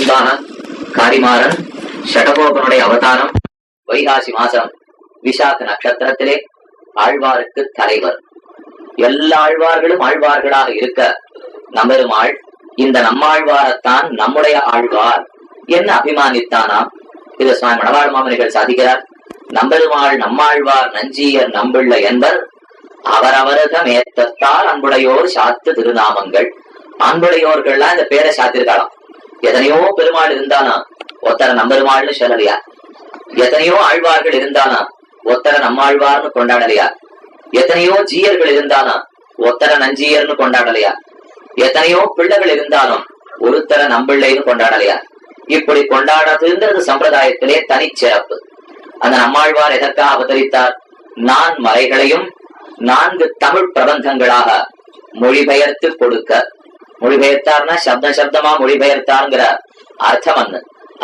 முன்பாக காரிமாறன் ஷடகோபனுடைய அவதாரம் வைகாசி மாசம் விசாக நட்சத்திரத்திலே ஆழ்வாருக்கு தலைவர். எல்லா ஆழ்வார்களும் ஆழ்வார்களாக இருக்க நம்மெருமாள் இந்த நம்மாழ்வாரத்தான் நம்முடைய ஆழ்வார் என்ன அபிமானித்தானாம். இது சுவாமி மணவாழ் மாமனிகள் சாதிக்கிறார். நம்பெருமாள் நம்மாழ்வார் நஞ்சியர் நம்பிள்ள என்பர் அவரவரத மேத்தத்தால் அன்புடையோர் சாத்து திருநாமங்கள். அன்புடையோர்கள்லாம் இந்த பேரை சாத்திருக்காளாம். எத்தனையோ பெருமாள் இருந்தானா ஒத்தர நம்பெருமாள்னு சொல்லலையா? எத்தனையோ ஆழ்வார்கள் இருந்தானா ஒத்தர நம்மாழ்வார்னு கொண்டாடலையா? எத்தனையோ ஜீயர்கள் இருந்தானா ஒத்தர நஞ்சியர்னு கொண்டாடலையா? எத்தனையோ பிள்ளைகள் இருந்தாலும் ஒருத்தர நம்பிள்ளைன்னு கொண்டாடலையா? இப்படி கொண்டாடுறதுன்றது சம்பிரதாயத்திலே தனிச்சிறப்பு. அந்த நம்மாழ்வார் எதற்காக அவதரித்தார்? நான் மறைகளையும் 4 தமிழ் பிரபந்தங்களாக மொழிபெயர்த்து கொடுக்க. மொழிபெயர்த்தார்னா சப்தமா மொழிபெயர்த்தார்ங்கிற அர்த்தம்.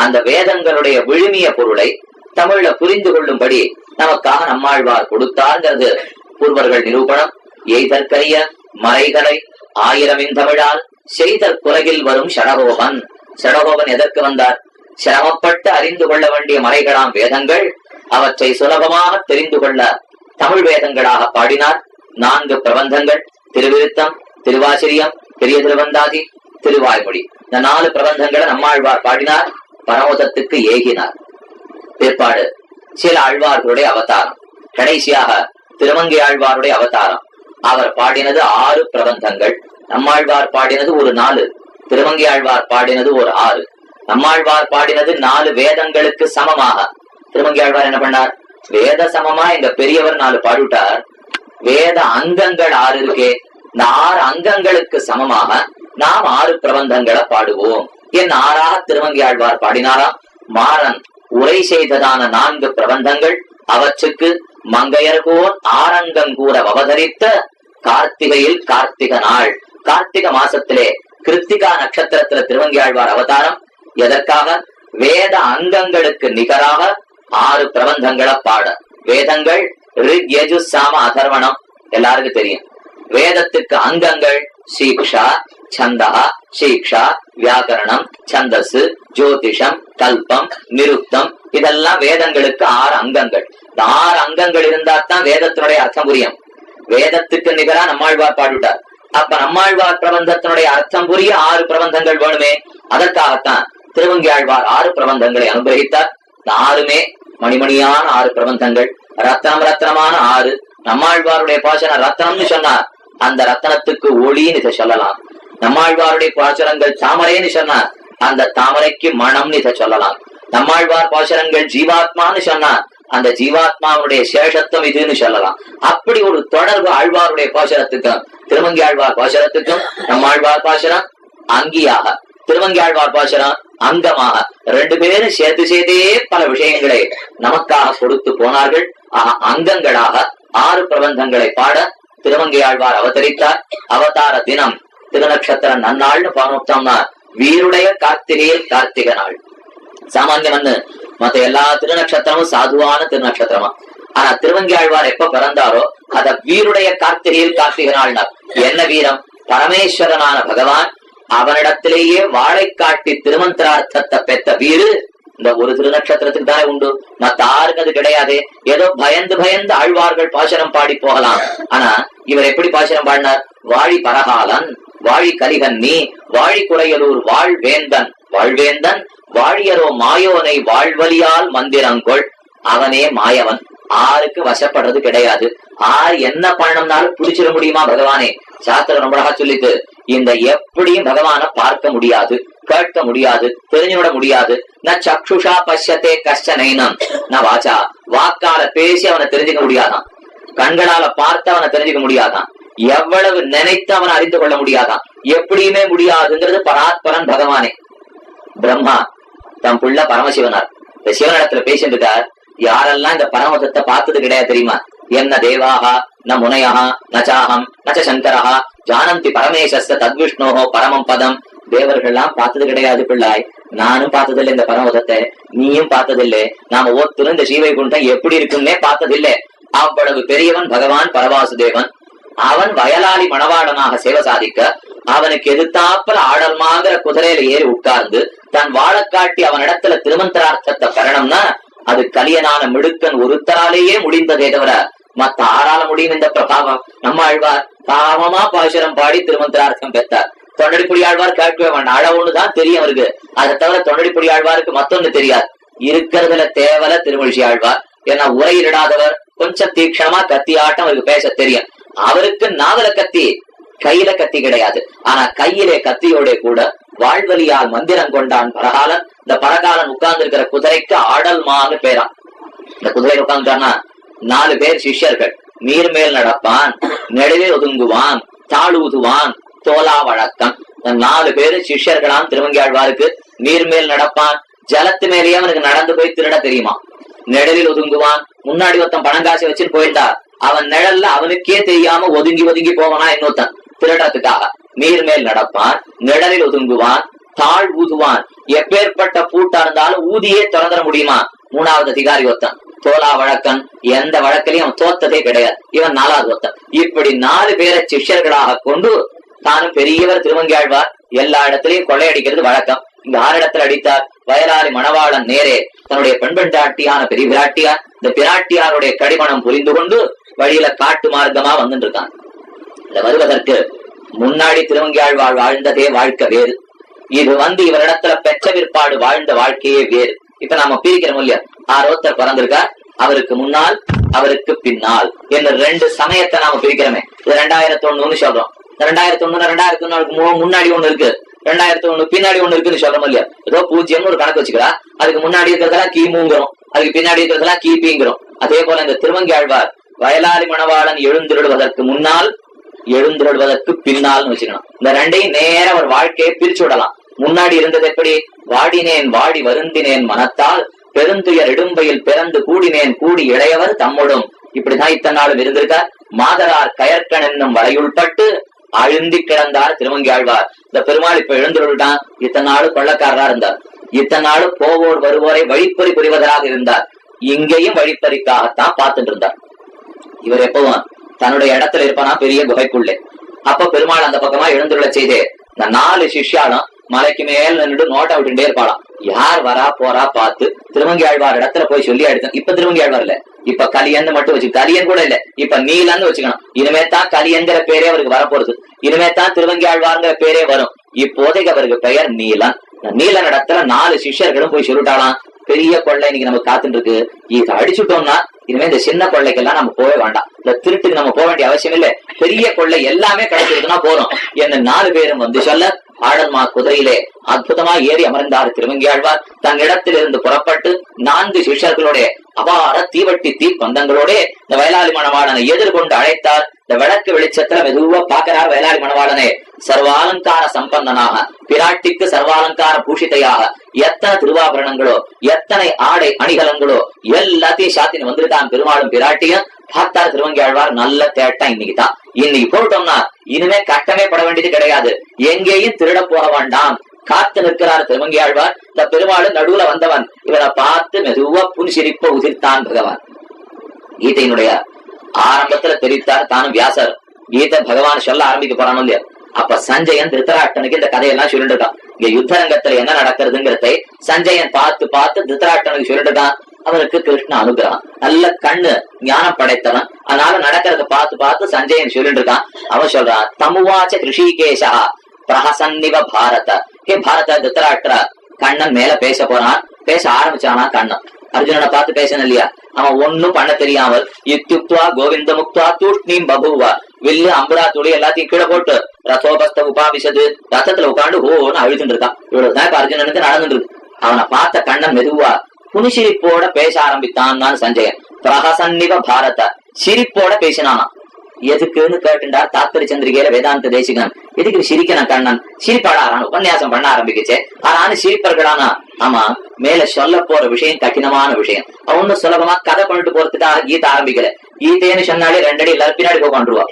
அந்த வேதங்களுடைய விழுமிய பொருளை தமிழ்ல புரிந்து கொள்ளும்படி நமக்காக நம்மாழ்வார் கொடுத்தார்ங்கிறது பூர்வர்கள் நிரூபணம். எய்தற்கரிய மறைகளை 1000 தமிழால் செய்தற் குலகில் வரும் ஷடகோபன். ஷடகோபன் எதற்கு வந்தார்? சிரமப்பட்டு அறிந்து கொள்ள வேண்டிய மறைகளாம் வேதங்கள் அவற்றை சுலபமாக தெரிந்து கொள்ள தமிழ் வேதங்களாக பாடினார். 4 பிரபந்தங்கள், திருவிருத்தம், திருவாசிரியம், பெரிய திருவந்தாதி, திருவாய்மொழி. இந்த 4 பிரபந்தங்களை நம்மாழ்வார் பாடினார். பரமதத்துக்கு ஏகினார். பிற்பாடு சில ஆழ்வார்களுடைய அவதாரம், கடைசியாக திருமங்கை ஆழ்வாருடைய அவதாரம். அவர் பாடினது 6 பிரபந்தங்கள். நம்மாழ்வார் பாடினது ஒரு 4, திருமங்கை ஆழ்வார் பாடினது ஒரு 6. நம்மாழ்வார் பாடினது 4 வேதங்களுக்கு சமமாக. திருமங்கை ஆழ்வார் என்ன பண்ணார்? வேத சமமா எங்க பெரியவர் 4 பாடிவிட்டார். வேத அங்கங்கள் 6 இருக்கே, இந்த 6 அங்கங்களுக்கு சமமாக நாம் 6 பிரபந்தங்களை பாடுவோம் என் 6ஆக திருமங்கை ஆழ்வார் பாடினாராம். மாறன் உரை செய்ததான 4 பிரபந்தங்கள், அவற்றுக்கு மங்கையர்கோன் ஆரங்கங்கூற அவதரித்த கார்த்திகையில் கார்த்திக நாள், கார்த்திக மாசத்திலே கிருத்திகா நட்சத்திரத்துல திருமங்கை ஆழ்வார் அவதாரம். எதற்காக? வேத அங்கங்களுக்கு நிகராக 6 பிரபந்தங்களை பாட. வேதங்கள் ரிக், யஜு, சாம, அதர்வணம் எல்லாருக்கும் தெரியும். வேதத்துக்கு அங்கங்கள் சீக்ஷா, சந்தா, சீக்ஷா, வியாக்கரணம், சந்தஸ், ஜோதிஷம், கல்பம், நிருக்தம். இதெல்லாம் வேதங்களுக்கு 6 அங்கங்கள். இந்த 6 அங்கங்கள் இருந்தால்தான் வேதத்தினுடைய அர்த்தம் புரியும். வேதத்துக்கு நிகரா நம்மாழ்வார் பாடிவிட்டார். அப்ப நம்மாழ்வார் பிரபந்தத்தினுடைய அர்த்தம் புரிய 6 பிரபந்தங்கள் வேணுமே. அதற்காகத்தான் திருமங்கை ஆழ்வார் 6 பிரபந்தங்களை அனுகிரகித்தார். 6மே மணிமணியான 6 பிரபந்தங்கள், ரத்னம் ரத்னமான 6. நம்மாழ்வாருடைய பாசன ரத்னம்னு சொன்னார், அந்த ரத்தனத்துக்கு ஒளின்னு இதை சொல்லலாம். நம்மாழ்வாருடைய பாசுரங்கள் தாமரைன்னு சொன்னார், அந்த தாமரைக்கு மணம்னு இதை சொல்லலாம். நம்மாழ்வார் பாசுரங்கள் ஜீவாத்மான்னு சொன்னார், அந்த ஜீவாத்மாவுடைய சேஷத்துவம் இதுன்னு சொல்லலாம். அப்படி ஒரு தொடர்பு ஆழ்வாருடைய பாசுரத்துக்கும் திருமங்கை ஆழ்வார் பாசுரத்துக்கும். நம்மாழ்வார் பாசுரம் அங்கியாக, திருமங்கை ஆழ்வார் பாசுரம் அங்கமாக, 2 பேரும் சேர்த்தே பல விஷயங்களை நமக்காக கொடுத்து போனார்கள். அங்கங்களாக 6 பிரபந்தங்களை பாட திருமங்கை ஆழ்வார் அவதரித்தார். அவதார தினம் திருநக்ஷத்திர நன்னாள்னு பார்த்தோம்னா வீருடைய கார்த்திகையில் கார்த்திக நாள். சாமான்யம் மத்த எல்லா திருநக்ஷத்திரமும் சாதுவான திருநக்ஷத்திரமா. ஆனா திருமங்கை ஆழ்வார் எப்ப பிறந்தாரோ அத வீருடைய கார்த்திகையில் கார்த்திக நாள்னார். என்ன வீரம்? பரமேஸ்வரனான பகவான் அவனிடத்திலேயே வாழை காட்டி திருமந்திரார்த்தத்தை பெற்ற வீரு இந்த ஒரு திருநக்ஷத்திரத்துக்கு தானே உண்டு. மத்த யாருக்கு அது கிடையாது. ஏதோ பயந்து பயந்து ஆழ்வார்கள் பாசனம் பாடி போகலாம். ஆனா இவர் எப்படி பாசனம் பாடினார்? வாழி பரகாலன், வாழி கலிகன்னி, வாழி குறையலூர் வாழ்வேந்தன், வாழ்வேந்தன் வாழியரோ மாயோனை வாழ்வலியால் மந்திரங்கொள். அவனே மாயவன், ஆருக்கு வசப்படுறது கிடையாது. என்ன பண்ணணும்னாலும் பிடிச்சிட முடியுமா பகவானே? சாஸ்திரம் ரொம்ப அழகா சொல்லிட்டு, இந்த எப்படியும் பகவான பார்க்க முடியாது, கேட்க முடியாது, தெரிஞ்சுவிட முடியாது. ந சக்ஷுஷா பஷ்யத்தே கஷ்டனைனம் ந வாச்சா, வாக்கால பேசி அவனை தெரிஞ்சுக்க முடியாதான், கண்களால பார்த்து அவனை தெரிஞ்சுக்க முடியாதான், எவ்வளவு நினைத்து அவனை அறிந்து கொள்ள முடியாதான், எப்படியுமே முடியாதுங்கிறது பராத்பரன் பகவானே. பிரம்மா தம் புள்ள பரமசிவனார் இந்த சிவனிடத்துல பேசிட்டு இருக்கார். யாரெல்லாம் இந்த பரமதத்தை பார்த்தது கிடையாது தெரியுமா? என்ன தேவாகா ந முனையா நச்சாகம் நச்ச சங்கரஹா ஜானந்தி பரமேசஸ்த தத்விஷ்ணோஹோ பரமம் பதம். தேவர்கள்லாம் பார்த்தது கிடையாது பிள்ளாய். நானும் பார்த்ததில்லை இந்த பரமதத்தை, நீயும் பார்த்ததில்லை. நாம ஒருத்தரும் இந்த ஸ்ரீவைகுண்டம் எப்படி இருக்குன்னே பார்த்ததில்லை. அவ்வளவு பெரியவன் பகவான் பரவாசுதேவன். அவன் வயலாளி மணவாளனாக சேவை சாதிக்க அவனுக்கு எதிர்த்தாப்புல ஆடல்மாங்கிற குதிரையில ஏறி உட்கார்ந்து தன் வாழை காட்டி அவனிடத்துல திருமந்திரார்த்தத்தை பெறணும்னா அது கலியனான மிடுக்கன் ஒருத்தராலேயே முடிந்ததே தவிர மத்த ஆறால முடியும் இந்த பிரபாவம். நம்ம ஆழ்வார் பாவமா பாசுரம் பாடி திருமந்திரார்த்தம் பெற்றார். தொண்டடிப்புடி ஆழ்வார் கேட்கவே வேண்டாம், அளவுன்னுதான் தெரியும் அவருக்கு. அதை தவிர தொண்டடிப்புடி ஆழ்வாருக்கு மத்தொன்னு தெரியாது. இருக்கிறதுல தேவல திருமொழி ஆழ்வார். ஏன்னா உரையிடாதவர், கொஞ்சம் தீக்ஷணமா கத்தி ஆட்டம் அவருக்கு பேச தெரியும். அவருக்கு நாவல கத்தி, கையில கத்தி கிடையாது. ஆனா கையிலே கத்தியோட கூட வாழ்வலியால் மந்திரம் கொண்டான் பரகாலன். இந்த பரகாலன் உட்கார்ந்து இருக்கிற குதிரைக்கு ஆடல்மான்னு பேரா. இந்த குதிரையில உட்கார்ந்துட்டான்னா 4 பேர் சிஷ்யர்கள். நீர் மேல் நடப்பான், நெடுவே ஒதுங்குவான், தாழ் ஊதுவான், தோலா வழக்கம். 4 பேரு சிஷ்யர்களாம் திருவங்கியாழ்வாருக்கு. நீர் மேல் நடப்பான், ஜலத்து மேலேயே அவனுக்கு நடந்து போய் திருட தெரியுமா. நிழலில் ஒதுங்குவான், முன்னாடி ஒருத்தன் பணங்காசை வச்சுன்னு போயிட்டா அவன் நிழல்ல அவனுக்கே தெரியாம ஒதுங்கி ஒதுங்கி போவானா இன்னொருத்தன் திருடத்துக்காக. நீர் மேல் நடப்பான், நிழலில் ஒதுங்குவான், தாழ் ஊதுவான். எப்பேற்பட்ட பூட்டா இருந்தாலும் ஊதியே திறந்துட முடியுமா. 3வது அதிகாரி ஒருத்தன் தோலா வழக்கன். எந்த வழக்கிலையும் அவன் தோத்ததே கிடையாது. இவன் 4வது ஒருத்தன். இப்படி 4 பேரை சிஷ்யர்களாக கொண்டு தானும் பெரியவர் திருவங்கியாழ்வார். எல்லா இடத்திலையும் கொள்ளையடிக்கிறது வழக்கம். இங்க 6 இடத்துல அடித்தார். வயலாரி மணவாளன் நேரே தன்னுடைய பெண்பெண்டாட்டியான பெரிய பிராட்டியார். இந்த பிராட்டியாருடைய கடிமணம் புரிந்து கொண்டு வழியில காட்டு மார்க்கமா வந்துட்டு இருக்கான். இந்த வருவதற்கு முன்னாடி திருவங்கியாழ்வார் வாழ்ந்ததே வாழ்க்கை வேறு. இது இவரிடத்துல பெற்ற விற்பாடு வாழ்ந்த வாழ்க்கையே வேறு. இப்ப நாம பிரிக்கிறோம் இல்லையா, ஒருத்தர் பிறந்திருக்கார், அவருக்கு முன்னால் அவருக்கு பின்னால் என்ன 2 சமயத்தை நாம பிரிக்கிறோமே. இது 2001 சொல்றோம். 2001 2001 முன்னாடி ஒண்ணு இருக்கு, 2001 பின்னாடி ஒண்ணு இருக்குன்னு சொல்றோம் இல்லையா. ஏதோ 0ன்னு ஒரு கணக்கு வச்சுக்கிறா. அதுக்கு முன்னாடி இருக்கிறதெல்லாம் கிமுங்கிறோம், அதுக்கு பின்னாடி இருக்கிறதெல்லாம் கிபிங்கிறோம். அதே போல இந்த திருவங்கியாழ்வார் வயலாரி மணவாளன் எழுந்திருடுவதற்கு முன்னால், எழுந்திருடுவதற்கு பின்னால்னு வச்சுக்கணும். இந்த 2ஐயும் நேர ஒரு வாழ்க்கையை பிரிச்சு விடலாம். முன்னாடி இருந்தது எப்படி, வாடினேன் வாடி வருந்தினேன் மனத்தால், பெருந்துயர் இடும்பையில் பிறந்து கூடினேன் கூடி இளையவர் தம்முடும். இப்படிதான் இத்தனை நாளும் இருந்திருக்கார். மாதரார் கயற்கன் என்னும் வலையுள்பட்டு அழுந்தி கிடந்தார் திருவங்கியாழ்வார். இந்த பெருமாள் இப்ப எழுந்துருட்டான். இத்தனை நாள் கொள்ளக்காரரா இருந்தார். இத்தனை நாள் போவோர் வருவோரை வழிப்பறி புரிவதாக இருந்தார். இங்கேயும் வழிப்பறிக்காகத்தான் பார்த்துட்டு இருந்தார். இவர் எப்பவும் தன்னுடைய இடத்துல இருப்பானா பெரிய குகைக்குள்ளே. அப்ப பெருமாள் அந்த பக்கமா எழுந்துள்ள செய்தே இந்த 4 சிஷ்யாலும் மலைக்கு மேல் நின்று நோட்டை விட்டுட்டே இருப்பாளாம். யார் வரா போறா பார்த்து திருவங்கியாழ்வார் இடத்துல போய் சொல்லி எடுத்தேன். இப்ப திருவங்கியாழ்வார் இல்ல, இப்ப கலியன்னு மட்டும் வச்சு, கலியன் கூட இல்ல, இப்ப நீலன்னு வச்சுக்கணும். இனிமே தான் கலியன்கிற பேரே அவருக்கு வரப்போறது. இனிமே தான் திருவங்கியாழ்வார்ங்கிற பேரே வரும். இப்போதைக்கு அவருக்கு பெயர் நீலன். நீலன் இடத்துல 4 சிஷ்யர்களும் போய் சொல்லிட்டாலாம், பெரிய கொள்ளை இன்னைக்கு நமக்கு காத்துட்டு இருக்கு. இதை அடிச்சுட்டோம்னா இனிமே இந்த சின்ன கொள்ளைக்கெல்லாம் நம்ம போவே வேண்டாம். இந்த திருட்டுக்கு நம்ம போக வேண்டிய அவசியம் இல்லை. பெரிய கொள்ளை எல்லாமே கிடைச்சிருக்குன்னா போறோம் என்ன 4 பேரும் சொல்ல ஆடல்மா குதிரையிலே அற்புதமா ஏறி அமர்ந்தார் திருவங்கியாழ்வார். தன் இடத்தில் இருந்து புறப்பட்டு 4 சிஷ்யர்களோட அபார தீவட்டி தீப்பந்தங்களோட இந்த வயலாளி மணவாளனை எதிர்கொண்டு அழைத்தார். இந்த விளக்கு வெளிச்சத்துல மெதுவா பாக்கிறார் வயலாளி மணவாளனே. சர்வாலங்கார சம்பந்தனாக, பிராட்டிக்கு சர்வாலங்கார பூஷிதையாக எத்தனை திருவாபரணங்களோ எத்தனை ஆடை அணிகலங்களோ எல்லாத்தையும் சாத்தின்னு வந்திருக்கான் பெருமாளும் பிராட்டியும். பார்த்தார் திருவங்கியாழ்வார், நல்ல தேட்டம் இன்னைக்குதான். இன்னைக்கு போட்டோம்னா இனிமே கட்டமே பட வேண்டியது கிடையாது. எங்கேயும் திருட போக வேண்டாம். காத்து நிற்கிறார் திருவங்கியாழ்வார். இந்த பெருமாள் நடுவுல வந்தவன் இவரை பார்த்து மெதுவா புன்சிரிப்ப உதிர்த்தான் பகவான். கீதையினுடைய ஆரம்பத்துல தெரிவித்தார் தானும் வியாசர். கீதை பகவான் சொல்ல ஆரம்பிக்க போறானோ இல்லையா. அப்ப சஞ்சயன் திருத்தராட்டனுக்கு இந்த கதையெல்லாம் சொல்லிட்டு இருக்கான். இங்க யுத்தரங்கத்துல என்ன நடக்கிறதுங்கிறதை சஞ்சயன் பார்த்து பார்த்து திருத்தராட்டனுக்கு சொல்லிட்டு இருக்கான். அவனுக்கு கிருஷ்ண அனுகிரகம், நல்ல கண்ணு, ஞானம் படைத்தவன். அதனால நடக்கிறத பார்த்து பார்த்து சஞ்சயன் சொல்லிட்டு இருக்கான். அவன் சொல்றான், தமுவாச்ச கிருஷிகேஷா பிரஹசன்னிவ பாரத. ஹே பாரத திருத்தராஷ்டிர, கண்ணன் மேல பேச போறான். பேச ஆரம்பிச்சானா கண்ணன் அர்ஜுனனை பார்த்து பேசணும் இல்லையா. அவன் ஒன்னும் பண்ண தெரியாமல் இத்யுக்துவா கோவிந்த முக்துவா தூஷ்ணீம் பபுவா, வில்லு அம்புரா துளி எல்லாத்தையும் கீழே போட்டு ரசோபஸ்த உபாவிசது ரத்தத்துல உட்காந்து ஓன்னு அழுதுட்டு இருக்கான். இவ்வளவுதான் இப்ப அர்ஜுனனுக்கு நடந்துட்டு இருக்கு. அவனை பார்த்த கண்ணன் மெதுவா புனிசிரிப்போட பேச ஆரம்பித்தான் சஞ்சயன். பிரஹசன்னிவ பாரத, சிரிப்போட பேசினானா. எதுக்குன்னு கேட்டுண்டார் தாத்பரி சந்திரிகையில வேதாந்த தேசிகன். எதுக்கு சிரிக்கணும் கண்ணன்? சிரிப்பாடாரான் உபன்யாசம் பண்ண ஆரம்பிக்குச்சே. ஆனானு சிரிப்பர்களானா? ஆமா, மேல சொல்ல போற விஷயம் கடினமான விஷயம். அவனு சுலபமா கதை பண்ணிட்டு போறதுக்காக கீதை ஆரம்பிக்கல. கீதைன்னு சொன்னாலே 2 அடி எல்லாரும் பின்னாடி போகாண்டுருவா.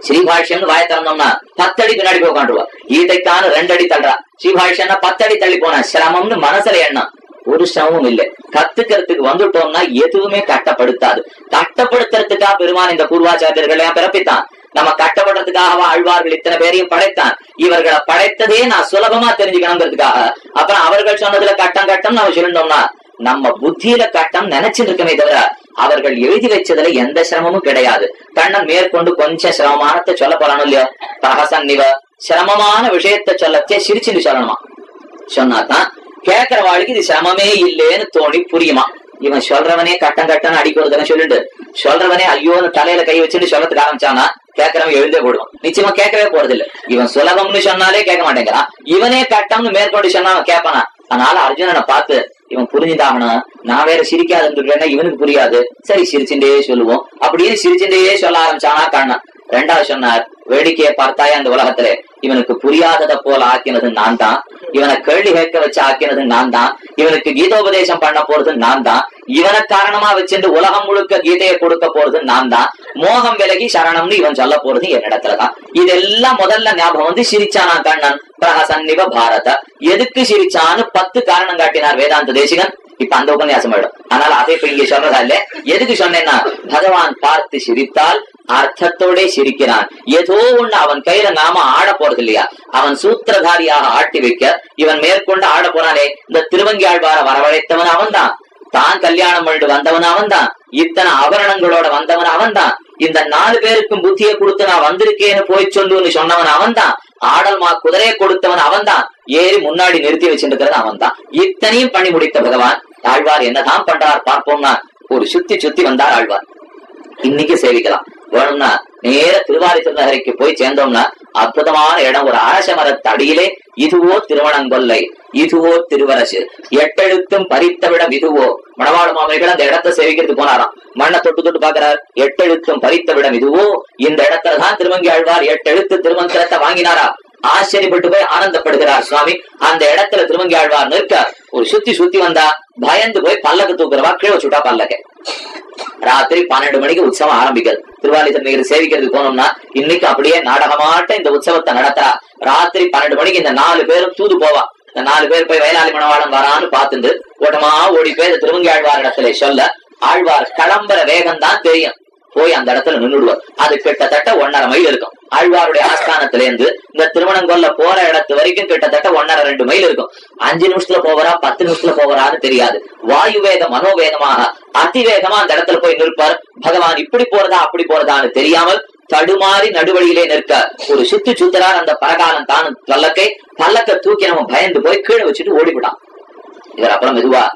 ஸ்ரீபாஷ்யம்னு வாய திறந்தோம்னா 10 அடி பின்னாடி போகாண்டுருவா. கீதைக்கான 2 அடி தள்ளுறா. ஸ்ரீபாஷ்யம்னா 10 அடி தள்ளி போனா சிரமம்னு மனசுல எண்ணம். ஒரு சிரமமும் இல்லை. கத்துக்கிறதுக்கு வந்துட்டோம்னா எதுவுமே கட்டப்படுத்தாது. கட்டப்படுத்துறதுக்கா பெருமான் இந்த பூர்வாச்சாரியர்கள் பிறப்பித்தான். நம்ம கட்டப்படுறதுக்காகவா ஆழ்வார்கள் இத்தனை பேரையும் படைத்தான்? இவர்களை படைத்ததே நான் சுலபமா தெரிஞ்சுக்கணுங்கிறதுக்காக. அப்புறம் அவர்கள் சொன்னதுல கட்டம் கட்டம் நம்ம சொல்லிட்டோம்னா நம்ம புத்தியில கட்டம் நினைச்சிட்டு இருக்கமே தவிர அவர்கள் எழுதி வச்சதுல எந்த சிரமமும் கிடையாது. கண்ணன் மேற்கொண்டு கொஞ்சம் சிரமமானத்தை சொல்ல போறானு இல்லையோ, பிரகசன்னிவ சிரமமான விஷயத்த சொல்லச்சே சிரிச்சுன்னு சொல்லணுமா. சொன்னாதான் கேட்கிறவாளுக்கு இது சிரமமே இல்லேன்னு தோணி புரியுமா. இவன் சொல்றவனே கட்டம் கட்டன்னு அடிக்கிறதுன்னு சொல்லிட்டு சொல்றவனே ஐயோன்னு தலையில கை வச்சுட்டு சொல்லத்துக்கு ஆரம்பிச்சானா கேட்கறவன் எழுந்தே போடுவான். நிச்சயமா கேட்கவே போறது இல்ல. இவன் சுலபம்னு சொன்னாலே கேட்க மாட்டேங்கிறான். இவனே கட்டம்னு மேற்கொண்டு சொன்னா அவன் கேட்பானா? அதனால அர்ஜுனனை பார்த்து இவன் புரிஞ்சுதாகணும், நான் வேற சிரிக்காதுன்னு இவனுக்கு புரியாது, சரி சிரிச்சுட்டே சொல்லுவோம் அப்படின்னு சிரிச்சுட்டே சொல்ல ஆரம்பிச்சானா கண்ணன். ரெண்டாவது சொன்னார், வேடிக்கையை பார்த்தாயா அந்த உலகத்துல இவனுக்கு புரியாததை போல ஆக்கினது நான் தான், இவனை கேள்வி கேட்க வச்சு ஆக்கினது நான் தான், இவனுக்கு கீதோபதேசம் பண்ண போறது நான் தான், இவனை காரணமா வச்சுட்டு உலகம் முழுக்க கீதையை கொடுக்க போறது நான் தான், மோகம் விலகி சரணம்னு இவன் சொல்ல போறது என்னிடத்துலதான். இதெல்லாம் முதல்ல ஞாபகம் வந்து சிரிச்சானா கண்ணன். பிரகசன்னிவ பாரத எதுக்கு சிரிச்சான்னு 10 காரணம் காட்டினார் வேதாந்த தேசிகன். இப்ப அந்த உபன்யாசம் ஆயிடும். அதனால அதை இப்ப இங்க சொல்றதா இல்ல. எதுக்கு சொன்னேன்னா, பகவான் பார்த்து சிரித்தால் அர்த்தத்தோட சிரிக்கிறான். ஏதோ ஒண்ணு அவன் கையில நாம ஆட போறது இல்லையா, அவன் சூத்திரதாரியாக ஆட்டி வைக்க இவன் மேற்கொண்டு ஆட போறானே. இந்த திருவங்கி ஆழ்வார வரவழைத்தவன் அவன் தான், தான் கல்யாணம் பண்ணிட்டு வந்தவன் அவன் தான், இத்தனை ஆபரணங்களோட வந்தவன் அவன் தான், இந்த 4 பேருக்கும் புத்தியை கொடுத்து நான் வந்திருக்கேன்னு போய் சொல்லுன்னு சொன்னவன் அவன் தான், ஆடல்மா குதிரையை கொடுத்தவன் அவன் தான், ஏறி முன்னாடி நிறுத்தி வச்சிருக்கிறது அவன் தான். இத்தனையும் பண்ணி முடித்த பகவான் ஆழ்வார் என்னதான் பண்றார் பார்ப்போம்னா, ஒரு சுத்தி சுத்தி வந்தார் ஆழ்வார். இன்னைக்கு சேவிக்கலாம் வேணும்னா நேர திருவாரி திருநகரைக்கு போய் சேர்ந்தோம்னா அற்புதமான இடம். ஒரு அரச மரத்தடியிலே இதுவோ திருவணங்கொல்லை, இதுவோ திருவரசு, 8 எழுத்தும் பறித்தவிடம் இதுவோ. மணவாள மாமனிகள் அந்த இடத்தை சேவிக்கிறதுக்கு போனாராம். மண்ணை தொட்டு தொட்டு பாக்குறார். 8 எழுத்தும் பறித்தவிடம் இதுவோ. இந்த இடத்துலதான் திருவங்கி ஆழ்வார் 8 எழுத்து திருமந்திரத்தை வாங்கினாரா. ஆச்சரியப்பட்டு போய் ஆனந்தப்படுகிறார் சுவாமி. அந்த இடத்துல திருவங்கி ஆழ்வார் நிற்க ஒரு சுத்தி சுத்தி வந்தா பயந்து போய் பல்லக்கு தூக்குறவா கீழே வச்சுட்டா பல்லக்க. ராத்திரி 12 மணிக்கு உற்சவம் ஆரம்பிக்கிறது. திருவாலி திருநகர் சேவிக்கிறதுக்கு போனோம்னா இன்னைக்கு அப்படியே நாடகமாட்ட இந்த உற்சவத்தை நடத்துறா. ராத்திரி 12 மணிக்கு இந்த 4 பேரும் தூது போவா. இந்த 4 பேர் போய் வயலாளி மணவாளன் வரான்னு பார்த்துட்டு ஓட்டமா ஓடி போய் திருவங்கி ஆழ்வார் இடத்துல சொல்ல, ஆழ்வார் கிளம்புற வேகம் தான் தெரியும். போய் அந்த இடத்துல நின்றுடுவார். அது கிட்டத்தட்ட 1.5 மைல் இருக்கும். ஆழ்வாருடைய ஆஸ்தானத்துல இருந்து இந்த திருவணங்கொல்ல போற இடத்து வரைக்கும் கிட்டத்தட்ட 1.5-2 மைல் இருக்கும். 5 நிமிஷத்துல போவரா 10 நிமிஷத்துல போவரான்னு தெரியாது. வாயு வேகம் மனோவேகமாக அதிவேகமா அந்த இடத்துல போய் நிற்பார். பகவான் இப்படி போறதா அப்படி போறதான்னு தெரியாமல் தடுமாறி நடுவழியிலே நிற்க ஒரு சுத்து சுத்தரார். அந்த பரகாலம் தான் பல்லக்க தூக்கி நம்ம பயந்து போய் கீழே வச்சுட்டு ஓடிவிட்டான். இவர் அப்புறம் மெதுவா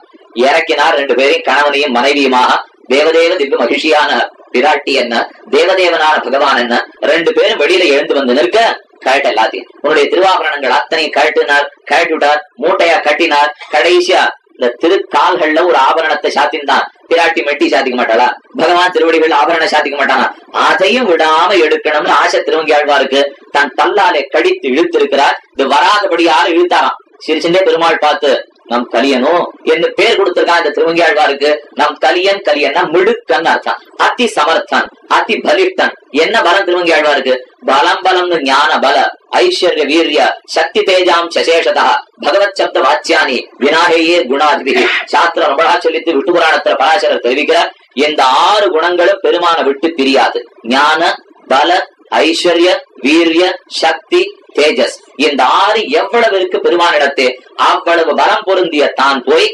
இறக்கினார் 2 பேரையும், கணவனையும் மனைவியுமாக. தேவதேவ திவ்ய மகிழ்ச்சியான பிராட்டி என்ன, தேவதேவனான பகவான் என்ன, 2 பேரும் வெளியில எழுந்து வந்து நிற்க கழட்ட எல்லாத்தையும் உன்னுடைய திருவாபரணங்கள் அத்தனையும் கழட்டினார். கழட்டி விட்டார், மூட்டையா கட்டினார். கடைசியா இந்த திருக்கால்கள்ல ஒரு ஆபரணத்தை சாத்தின்தான். பிராட்டி மெட்டி சாத்திக்க மாட்டாளா, பகவான் திருவடிகள் ஆபரணம் சாத்திக்க மாட்டானா, அதையும் விடாம எடுக்கணும்னு ஆசை திருவங்கி ஆழ்வாருக்கு. தன் பல்லாலே கடித்து இழுத்திருக்கிறார். இது வராதபடியால இழுத்தாராம். சிரிச்சுட்டே பெருமாள் பார்த்து, நம் கலியனும் என்று பேர் கொடுத்திருக்கான் இந்த திருவங்கி ஆழ்வாருக்கு. நம் கலியன், கலியன்னா மிடுக்கன் அர்த்தம். அதி சமர்த்தன், அதி பலிஷ்டன். என்ன பலம் திருவங்கி ஆழ்வாருக்கு? பலம் பலம்னு ஞான பல, ஐஸ்வர்ய வீரிய, சக்தி தேஜாம் சசேஷதா, பகவத் சப்த வாச்சியானி வினாகேயே குணாதிபிகி. சாஸ்திரம் ரொம்படா சொல்லித்து விட்டு புராணத்துல பராசரர் தெரிவிக்கிறார். இந்த 6 குணங்களும் பெருமான விட்டு பிரியாது. ஞான பல, ஐஸ்வர்ய வீரிய, சக்தி, தேஜஸ். இந்த 6 எவ்வளவு இருக்கு பெருமானிடத்தே அவ்வளவு பலம் பொருந்திய தான் போய்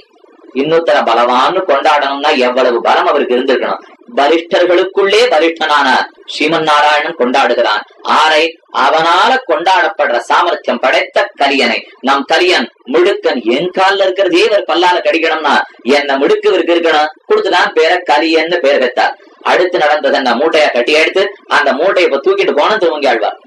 இன்னொருத்தர பலவான்னு கொண்டாடணும்னா எவ்வளவு பலம் அவருக்கு இருந்திருக்கணும். பலிஷ்டர்களுக்குள்ளே பலிஷ்டனான ஸ்ரீமன் நாராயணன் கொண்டாடுகிறான். ஆரை அவனால கொண்டாடப்படுற சாமர்த்தியம் படைத்த கலியனை. நம் கலியன் மிடுக்கன். என் காலில் இருக்கிறதே இவர் பல்லால கடிக்கணும்னா என்ன மிடுக்கு இவருக்கு இருக்கணும். கொடுத்துதான் பேர கலியன்னு பேர் வைத்தார். அடுத்து நடந்தது என்ன, மூட்டையா கட்டி எடுத்து அந்த மூட்டையை இப்ப தூக்கிட்டு போன திருவங்கி ஆழ்வார்.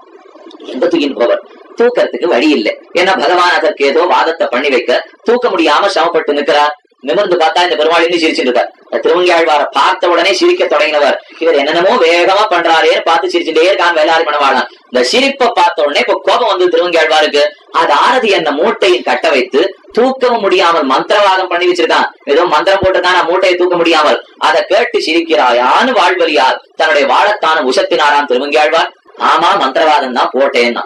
எங்க தூக்கிட்டு போவர்? தூக்கறதுக்கு வழி இல்லை. ஏன்னா பகவான் அதற்கு ஏதோ வாதத்தை பண்ணி வைக்க தூக்க முடியாம சமப்பட்டு நிற்கிறார். நிமிர்ந்து பார்த்தா இந்த பெருமாள் இன்னும் சிரிச்சுட்டு இருக்கார். திருவங்கி ஆழ்வாரை பார்த்த உடனே சிரிக்க தொடங்கினவர். இவர் என்னென்னமோ வேகமா பண்றாரேன்னு பார்த்து சிரிச்சுட்டே இருக்கான் வேளாறு மணவாளன். இந்த சிரிப்பை பார்த்த உடனே இப்ப கோபம் வந்து திருவங்கி ஆழ்வாருக்கு. அது ஆரதி என்ன மூட்டையில் கட்ட வைத்து தூக்கவும் முடியாமல் மந்திரவாதம் பண்ணி வச்சிருக்கான். ஏதோ மந்திரம் போட்டுதான் மூட்டையை தூக்க முடியாமல். அதை கேட்டு சிரிக்கிறாயான்னு வாழ்வழியால் தன்னுடைய வாழத்தான உஷத்தினாராம் திருவங்கி ஆழ்வார். ஆமா மந்திரவாதம் தான் போட்டேன்னா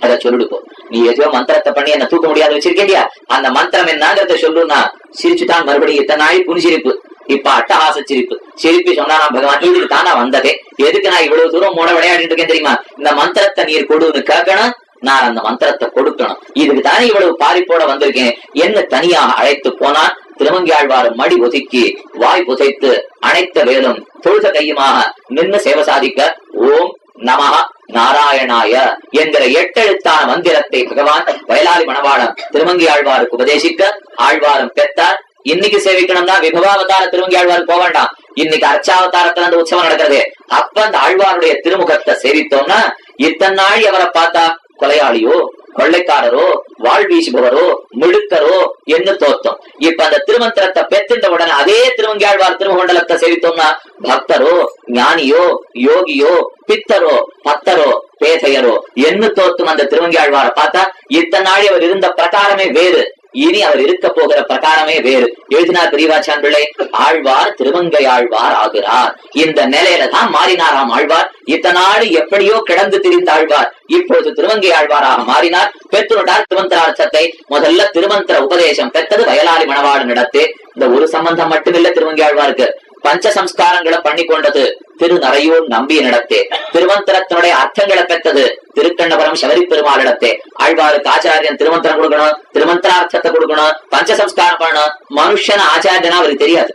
அத சொல்லிடுப்போ. நீ எதோ மந்திரத்தை பண்ணி என்ன தூக்க முடியாது வச்சிருக்கேண்டியா, அந்த மந்திரம் என்னங்கிறத சொல்லுன்னா சிரிச்சுட்டான். மறுபடியும் இத்தனை நாள் புனிசிரிப்பு. இப்ப அட்டகாச சிரிப்பு சிரிப்பி சொன்னா பகவான் இதுக்கு தானா வந்ததே, எதுக்கு நான் இவ்வளவு தூரம் மூட விளையாடிட்டு இருக்கேன் தெரியுமா? இந்த மந்திரத்தை நீர் கொடுன்னு கேட்கணும், நான் அந்த மந்திரத்தை கொடுக்கணும், இதுக்கு தானே இவ்வளவு பாரிப்போட வந்திருக்கேன் என்ன தனியாக அழைத்து போனான். திருமங்கியாழ்வார் மடி ஒதுக்கி வாய் புதைத்து அனைத்த வேலும் தொழுத கையுமாக நின்று சேவை சாதிக்க ஓம் நமஹ நாராயணாய என்கிற 8 எழுத்தான மந்திரத்தை பகவான் வயலாளி மணவாளன் திருமங்கி ஆழ்வாருக்கு உபதேசிக்க ஆழ்வாரும் பெற்றார். இன்னைக்கு சேவிக்கணும்னா விபவாவதார திருமங்கி ஆழ்வாருக்கு போக வேண்டாம், இன்னைக்கு அர்ச்சாவதாரத்துல அந்த உற்சவம் நடக்கிறது. அப்ப அந்த ஆழ்வாருடைய திருமுகத்தை சேவித்தோம்னா இத்தனை நாள் அவரை பார்த்தா கொலையாளியோ கொள்ளைக்காரரோ வாழ் வீசுபவரோ மிடுக்கரோ என்று தோத்தோம். இப்ப அந்த திருமந்திரத்தை பெற்றின்ற உடனே அதே திருமங்கியாழ்வார் திருமண்டலத்தை சேவித்தோம்னா பக்தரோ ஞானியோ யோகியோ பித்தரோ பத்தரோ பேதையரோ என்று தோத்தும் அந்த திருமங்கியாழ்வாரை பார்த்தா இத்தனை நாள் அவர் இருந்த பிரகாரமே வேறு, இனி அவர் இருக்க போகிற பிரகாரமே வேறு. எழுதினார் பெரியவாச்சான் பிள்ளை, ஆழ்வார் திருமங்கை ஆழ்வார் ஆகிறார். இந்த நிலையில தான் மாறினாராம் ஆழ்வார். இத்தனாடு எப்படியோ கிடந்து திரிந்த ஆழ்வார் இப்போது திருமங்கை ஆழ்வாராக மாறினார். பெற்றுவிட்டார் திருமந்திரார்த்தத்தை. முதல்ல திருமந்திர உபதேசம் பெற்றது வயலாளி மணவாளன் இடத்தே. இந்த ஒரு சம்பந்தம் மட்டுமில்ல திருமங்கை ஆழ்வாருக்கு, பஞ்ச சம்ஸ்காரங்களை பண்ணி கொண்டது திருநறையூர் நம்பிய நடத்தே. திருமந்திரத்தினுடைய அர்த்தங்களை பெற்றது திருக்கண்ணபுரம் சபரி பெருமாளிடத்தே. ஆழ்வாருக்கு ஆச்சாரியன் திருமந்திரம் கொடுக்கணும், திருமந்திரார்த்தத்தை கொடுக்கணும், பஞ்ச சம்ஸ்காரம் பண்ணணும். மனுஷன் ஆச்சாரியனா அவருக்கு தெரியாது,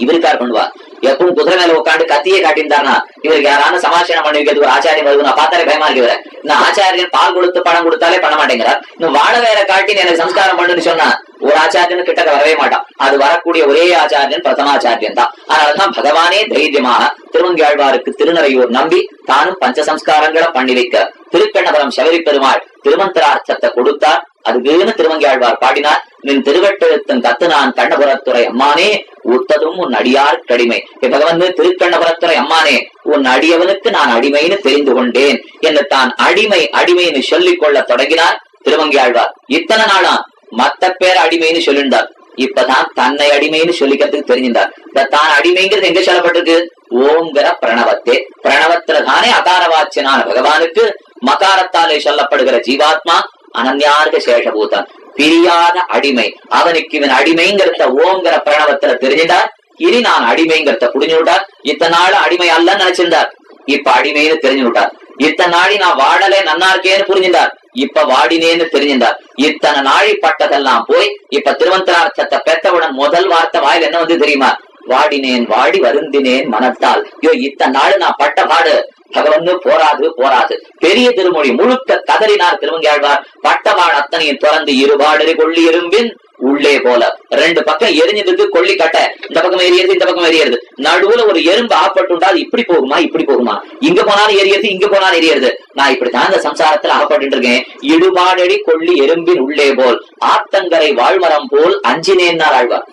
இவருக்கார் பண்ணுவா. எப்பவும் குதிரை மேல உட்காந்து கத்தியே காட்டியிருந்தாருனா இவருக்கு யாரான சமாச்சாரம் பண்ணி வைக்கிறது ஒரு ஆச்சாரியம் வருது, நான் பார்த்தாலே பயமா இருக்கிறேன். இந்த ஆச்சாரியன் பால் கொடுத்து பணம் கொடுத்தாலே பண்ண மாட்டேங்கிறார், இன்னும் வாழ வேற காட்டி எனக்கு சம்ஸ்காரம் பண்ணுன்னு சொன்னா ஒரு ஆச்சாரியனு கிட்ட வரவே மாட்டான். அது வரக்கூடிய ஒரே ஆச்சாரியன் பிரதமாச்சாரியன் தான். அதனாலதான் பகவானே தைரியமாக திருமங்கியாழ்வாருக்கு திருநறையூர் நம்பி தானும் பஞ்சசம்ஸ்காரங்களை பண்ணி வைக்க திருக்கண்ணபுரம் சபரி பெருமாள் திருமந்திரார்த்தத்தை கொடுத்தார். அதுக்குன்னு திருமங்கியாழ்வார் பாடினார், நின் திருவெட்டெழுத்தும் கத்து நான் கண்ணபுரத்துறை அம்மானே உத்ததும் உன் அடியார் கடிமை. பகவான் திருக்கண்ணபுரத்துறை அம்மானே உன் அடியவனுக்கு நான் அடிமைன்னு தெரிந்து கொண்டேன் என்று தான் அடிமை அடிமைன்னு சொல்லிக் கொள்ள தொடங்கினார் திருமங்கியாழ்வார். இத்தனை நாளா மத்த பேர் அடிமைன்னு சொல்லியிருந்தார், இப்பதான் தன்னை அடிமைன்னு சொல்லிக்கிறதுக்கு தெரிஞ்சிருந்தார். இந்த தான் அடிமைங்கிறது எங்க சொல்லப்பட்டிருக்கு? ஓங்கிற பிரணவத்தே. பிரணவத்துல தானே அகாரவாச்சியனான பகவானுக்கு மகாரத்தாலே சொல்லப்படுகிற ஜீவாத்மா அனன்யார்க சேஷபூதன் பிரியாத அடிமை. அவனுக்கு இவன் அடிமைங்கிறத ஓங்கிற பிரணவத்துல தெரிஞ்சிட்டார். இனி நான் அடிமைங்கிறத புரிஞ்சு விட்டார். இத்தனை நாள் அடிமை அல்லன்னு நினைச்சிருந்தார், இப்ப அடிமைன்னு தெரிஞ்சு விட்டார். இத்தனை நாளி நான் வாடலே நன்னா இருக்கேன்னு புரிஞ்சிருந்தார், இப்ப வாடினேன்னு தெரிஞ்சிருந்தார். இத்தனை நாளி பட்டதெல்லாம் போய் இப்ப திருமந்திரார்த்தத்தை பெற்றவுடன் முதல் வார்த்தை வாயில் என்ன வந்து தெரியுமா? வாடினேன் வாடி வருந்தினேன் மனத்தால். ஐயோ இத்தனை நாள் நான் பட்ட பாடு பகவன்னு போராது போராது. பெரிய திருமொழி முழுக்க கதறினார் திருமங்கியாழ்வார். பட்டபாடு அத்தனையும் திறந்து இருபாடு கொள்ளி இரும்பின் உள்ளே போல. 2 பக்கம் எரிஞ்சதுக்கு கொள்ளி கட்ட, இந்த பக்கம் எரியறது இந்த பக்கம் எரியறது, நடுவுல ஒரு எறும்பு ஆப்பட்டுண்டா இப்படி போகுமா இப்படி போகுமா, இங்க போனாலும் எரியறது இங்க போனாலும் எரியறது. நான் இப்படித்தான் இந்த சம்சாரத்துல ஆப்பட்டு இருக்கேன். இடுபாடடி கொள்ளி எறும்பின் உள்ளே போல் ஆத்தங்கரை வாழ்மரம் போல் அஞ்சினேன்னார் ஆழ்வார்.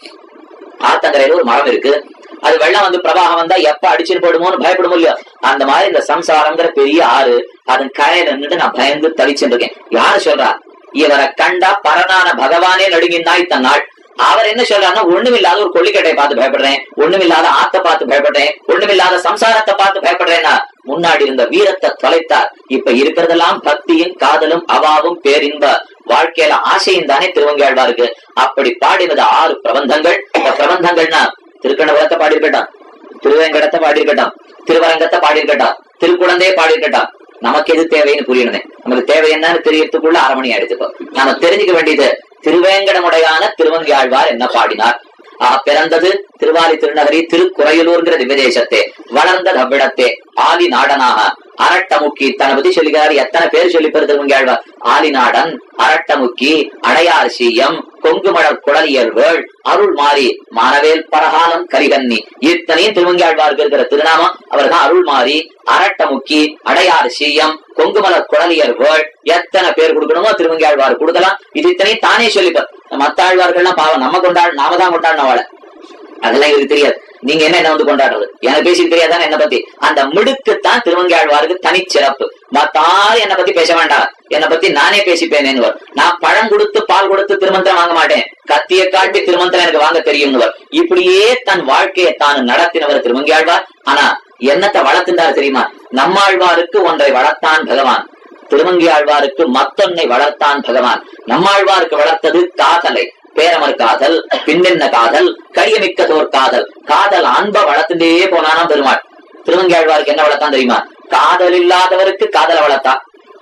ஆத்தங்கரையில ஒரு மரம் இருக்கு, அது வெள்ளம் வந்து பிரவாகம் வந்தா எப்ப அடிச்சுட்டு போடுமோன்னு பயப்படும் இல்லையா? அந்த மாதிரி இந்த சம்சாரங்கிற பெரிய ஆறு, அதன் கரையில நின்று நான் பயந்து தவிச்சுட்டு இருக்கேன். யாரு சொல்றா? இவரை கண்டா பரனான பகவானே நடுங்கினா இத்தனை நாள். அவர் என்ன சொல்றாருன்னா, ஒண்ணுமில்லாத ஒரு கொல்லிக்கட்டையை பார்த்து பயப்படுறேன், ஒண்ணுமில்லாத ஆத்த பார்த்து பயப்படுறேன், ஒண்ணுமில்லாத சம்சாரத்தை பார்த்து பயப்படுறேன்னா முன்னாடி இருந்த வீரத்தை தொலைத்தார். இப்ப இருக்கிறதெல்லாம் பக்தியும் காதலும் அவாவும் பேரின்ப வாழ்க்கையில ஆசையும் தானே திருவங்கியாழ்வாருக்கு. அப்படி பாடினது 6 பிரபந்தங்கள். இந்த பிரபந்தங்கள்னா திருக்கண்ணபுரத்தை பாடியிருக்கட்டான், திருவேங்கடத்தை பாடியிருக்கட்டான், திருவரங்கத்தை பாடியிருக்கட்டான், திருக்குழந்தையை பாடியிருக்கட்டான். நமக்கு எது தேவைன்னு புரியணுமே, நமக்கு தேவை என்னன்னு தெரியறதுக்குள்ள 1/2 மணி ஆயிடுச்சு. நாம தெரிஞ்சுக்க வேண்டியது திருவேங்கடமுடையான திருவங்கியாழ்வார் என்ன பாடினார். பிறந்தது திருவாலி திருநகரி திருக்குறையலூர்ங்கிற திவ்யதேசத்தே, வளர்ந்த அவ்விடத்தே ஆலி நாடனாக அரட்டமுக்கி. தன்னை பத்தி சொல்லிக்கிறார். எத்தனை பேர் சொல்லி பெரு திருவங்கியாழ்வார்? ஆலிநாடன், அரட்டமுக்கி, அடையார் சீயம், கொங்குமடர் குடலியல்வேள், அருள் மாறி, மானவேல் பரகாலம் கரிகன்னி. இத்தனையும் திருவங்கியாழ்வாருக்கு இருக்கிற திருநாமம். அவர் தான் அருள் மாறி, அரட்டமுக்கி, அடையார் சீயம், கொங்குமலர் குடலியல்வேள். எத்தனை பேர் கொடுக்கணுமோ திருவங்கியாழ்வார் கொடுக்கலாம். இது இத்தனையும் தானே சொல்லிப்பார். மத்த ஆழ்வார்கள்லாம் பாவம், நாம தான் கொண்டாடின வாழ, அதெல்லாம் இவருக்கு தெரியாது. நீங்க என்ன வந்து கொண்டாடுறது? எனக்கு பேசி தெரியாதானே என்ன பத்தி? அந்த மிடுக்குத்தான் திருவங்கியாழ்வாருக்கு தனிச்சிறப்பு. மத்தாரு என்னை பத்தி பேச வேண்டாம், என்னை பத்தி நானே பேசிப்பேனேன்னு. நான் பழம் கொடுத்து பால் கொடுத்து திருமந்திரம் வாங்க மாட்டேன், கத்திய காட்டி திருமந்திரம் எனக்கு வாங்க தெரியும்னு. இப்படியே தன் வாழ்க்கையை தான் நடத்தினவர் திருவங்கியாழ்வார். ஆனா என்னத்தை வளர்த்துட்டார் தெரியுமா? நம்மாழ்வாருக்கு ஒன்றை வளர்த்தான் பகவான், திருமங்கியாழ்வாருக்கு மத்தொன்னை வளர்த்தான் பகவான். நம்மாழ்வாருக்கு வளர்த்தது காதலை, பேரமர் காதல், பின்னென்ன காதல், கடியமிக்கதோர் காதல். காதல் அன்ப வளர்த்துட்டே போனானா பெருமாள். திருவங்கியாழ்வாருக்கு என்ன வளர்த்தான் தெரியுமா? காதல் இல்லாதவருக்கு காதலை வளர்த்தா.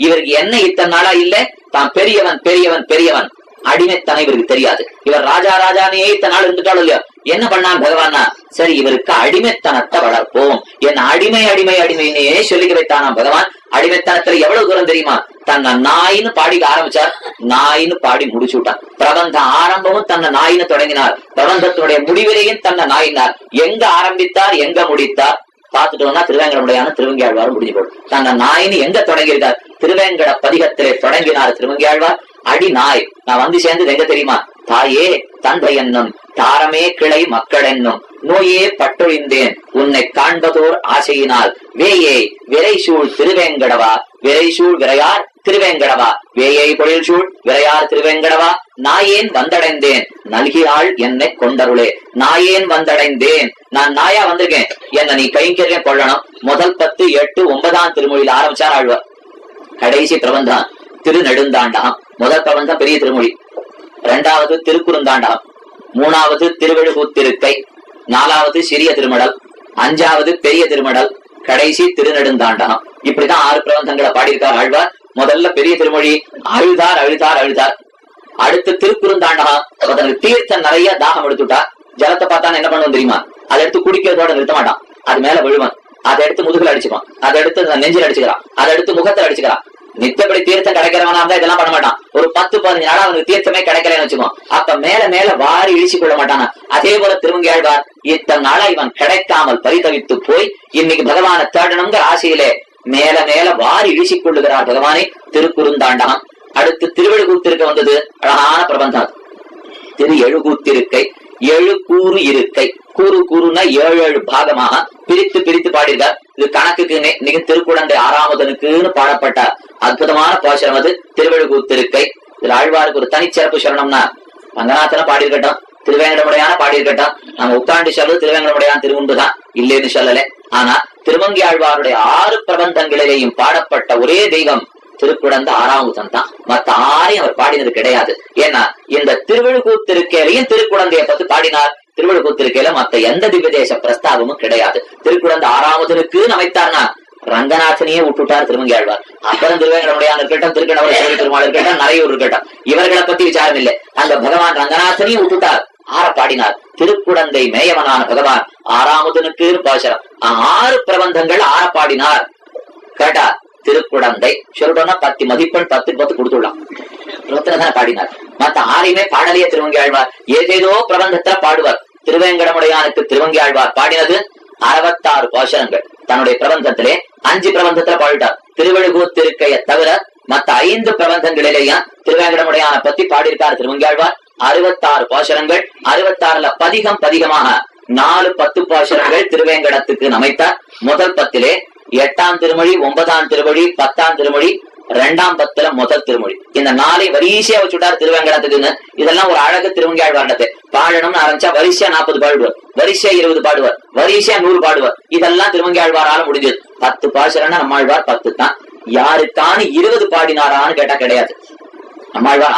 இவருக்கு என்ன இத்தனை நாளா இல்ல, தான் பெரியவன் பெரியவன் பெரியவன் அடிமைத்தனம் இவருக்கு தெரியாது. இவர் ராஜா ராஜானே இத்தனை நாள் இருந்துட்டாலும் இல்லையோ, என்ன பண்ணான் பகவானா? சரி, இவருக்கு அடிமைத்தனத்தை வளர்ப்போம். என் அடிமை அடிமை அடிமைன்னே சொல்லிக்க வைத்தானாம் பகவான். அடிமைத்தனத்துல எவ்வளவு தூரம் தெரியுமா? தன்னை நாயின்னு பாடிக்க ஆரம்பிச்சார், நாயின்னு பாடி முடிச்சு விட்டான். பிரபந்த ஆரம்பமும் தன்னை நாயின்னு தொடங்கினார், பிரபந்தத்தினுடைய முடிவிலையும் தன்னை நாயினார். எங்க ஆரம்பித்தார் எங்க முடித்தார் பார்த்துட்டோம்னா திருவேங்கடமுடையான திருவங்கியாழ்வார் முடிஞ்சு போடும். தன்னை நாயின்னு எங்க தொடங்கியிருக்கார்? திருவேங்கட பதிகத்திலே தொடங்கினார் திருவங்கியாழ்வார். அடி நாய் நான் வந்து சேர்ந்தது எங்க தெரியுமா? தாயே தந்தை என்னும் தாரமே கிளை மக்கள் என்னும் நோயே பட்டொழிந்தேன் உன்னை காண்பதோர் ஆசையினால் வேயே விரைசூழ் திருவேங்கடவா விரைசூழ் விரையார் திருவேங்கடவா வேயை பொழில் சூழ் விரையார் திருவேங்கடவா நாயேன் வந்தடைந்தேன் நல்கியாள் என்னை கொண்டருளே. நாயேன் வந்தடைந்தேன், நான் நாயா வந்திருக்கேன், என்ன நீ கைங்கரியம் கொள்ளணும். முதல் 10, 8, 9ஆம் திருமொழியில ஆரம்பிச்சார் ஆழ்வார். கடைசி பிரபந்தம் திருநெடுந்தாண்டகம். முதல் பிரபந்தம் பெரிய திருமொழி, 2வது திருக்குறுந்தாண்டகம், 3வது திருவெழுகூத்திருக்கை, 4வது சிறிய திருமடல், 5வது பெரிய திருமடல், கடைசி திருநெடுந்தாண்டகம். இப்படிதான் 6 பிரபந்தங்களை பாடியிருக்கார் ஆழ்வார். முதல்ல பெரிய திருமொழி அழுதார் அழுதார் அழுதார். அடுத்து திருக்குறுந்தாண்டகம், தனக்கு தீர்த்தம் நிறைய தாகம் எடுத்துட்டா. ஜலத்தை பார்த்தான்னு என்ன பண்ணுவோம் தெரியுமா? அதை எடுத்து குடிக்கிறதோட நிறுத்த மாட்டான், அது மேல விழுவன். அதை எடுத்து முதுகுல அடிச்சுப்பான், அதை எடுத்து நெஞ்சில் அடிச்சுக்கிறான், அதை எடுத்து முகத்தில் அடிச்சுக்கிறான். நித்தப்படி தீர்த்தம் கிடைக்கிறவனா இருந்தா இதெல்லாம் பண்ண மாட்டான். ஒரு 10-15 நாளா அவனுக்கு தீர்த்தமே கிடைக்கலன்னு வச்சுக்கோ, அப்ப மேல மேல வாரி இழிச்சு கொள்ள மாட்டானா. அதே போல திருவங்கியாழ்வார் இத்தனை நாளா இவன் கிடைக்காமல் பரிதவித்து போய் இன்னைக்கு பகவானை தேடணுங்கிற ஆசையிலே மேல மேல வாரி இழிச்சு கொள்ளுகிறார் பகவானை. திருக்குறுந்தாண்டகம். அடுத்து திருவெழுகூத்திருக்கை வந்தது, அழகான பிரபந்தம். திரு எழுகூத்திருக்கை, 7 கூறு இருக்கை. கூறு கூறுனா 7 பாகமாக பிரித்து பிரித்து பாடியிருக்கார். இது கணக்குக்கு இன்னைக்கு திருக்குழந்தை ஆறாமதனுக்குன்னு பாடப்பட்ட அற்புதமான பாசுரம் அது திருவெழுகூத்திருக்கை. இதுல ஆழ்வாருக்கு ஒரு தனிச்சிறப்பு சொல்லணும்னா, ரங்கநாதன பாடியிருக்கட்டும், திருவேங்கடமுடையான பாடியிருக்கட்டும், நம்ம உட்காண்டு சொல்றது திருவேங்கடமுடையான் திருவுண்டுதான் இல்லைன்னு சொல்லல. ஆனா திருமங்கி ஆழ்வாருடைய 6 பிரபந்தங்களிலேயும் பாடப்பட்ட ஒரே தெய்வம் திருக்குழந்தை ஆறாமுதன் தான். மத்த 6ஐயும் அவர் பாடினது கிடையாது. ஏன்னா இந்த திருவெழுகூத்திருக்கையிலையும் திருக்குழந்தையை பத்தி பாடினார். திருவெழுகூத்திருக்கையில மத்த எந்த திவ்ய தேச பிரஸ்தாபமும் கிடையாது. திருக்குழந்தை ஆறாமுதனுக்கு அமைத்தார்னா ரங்கநாதனையே விட்டுட்டார் திருமங்கி ஆழ்வார். அப்புறம் திருவேங்கடமுடையான் இருக்கட்டும், திருக்கணவர் பெருமாள் இருக்கட்டும், நிறையூர் இருக்கட்டும், இவர்களை பத்தி விசாரம் இல்லை. அந்த பகவான் ரங்கநாதனையும் விட்டுட்டார், ஆற பாடினார். திருக்குழந்தை மேயவனான பகவான் ஆறாமுதனுக்கு பாசரம் 6 பிரபந்தங்கள் ஆற பாடினார். கேட்டா திருக்குழந்தை சொல்றோம்னா 10 மதிப்பெண் 10க்கு 10 கொடுத்துடலாம். தானே பாடினார். மத்த 6ஐயுமே பாடலையே திருவங்கி ஆழ்வார். ஏதேதோ பிரபந்தத்துல பாடுவார். திருவேங்கடமுடையானுக்கு திருவங்கி ஆழ்வார் பாடினது 66 பாசுரங்கள். தன்னுடைய பிரபந்தத்திலே 5 பிரபந்தத்துல பாடிட்டார். திருவெழுகூத்திருக்கையை தவிர மத்த 5 பிரபந்தங்களிலேயும் திருவேங்கடமுடையான பத்தி பாடியிருக்கார் திருவங்கி ஆழ்வார். 66 பாசுரங்கள். 66ல பதிகமாக 4-10 பாசுரங்கள் திருவேங்கடத்துக்கு அமைத்தார். முதல் 10லே 8ஆம் திருமொழி, 9ஆம் திருமொழி, 10ஆம் திருமொழி, 2ஆம் 10ல முதல் திருமொழி. இந்த 4ஐ வரிசையா வச்சுட்டார் திருவேங்கடத்துக்குன்னு. இதெல்லாம் ஒரு அழகு திருவங்கி ஆழ்வார்டத்தை. பாடணும்னு ஆரம்பிச்சா வரிசையா 40 பாடுவார், வரிசையா 20 பாடுவார், வரிசையா 100 பாடுவார். இதெல்லாம் திருவங்கி ஆழ்வாரால முடிஞ்சது. 10 பாசுரம்னா நம்மாழ்வார் 10 தான். யாருக்கான 20 பாடினாரான்னு கேட்டா கிடையாது. நம்மாழ்வார்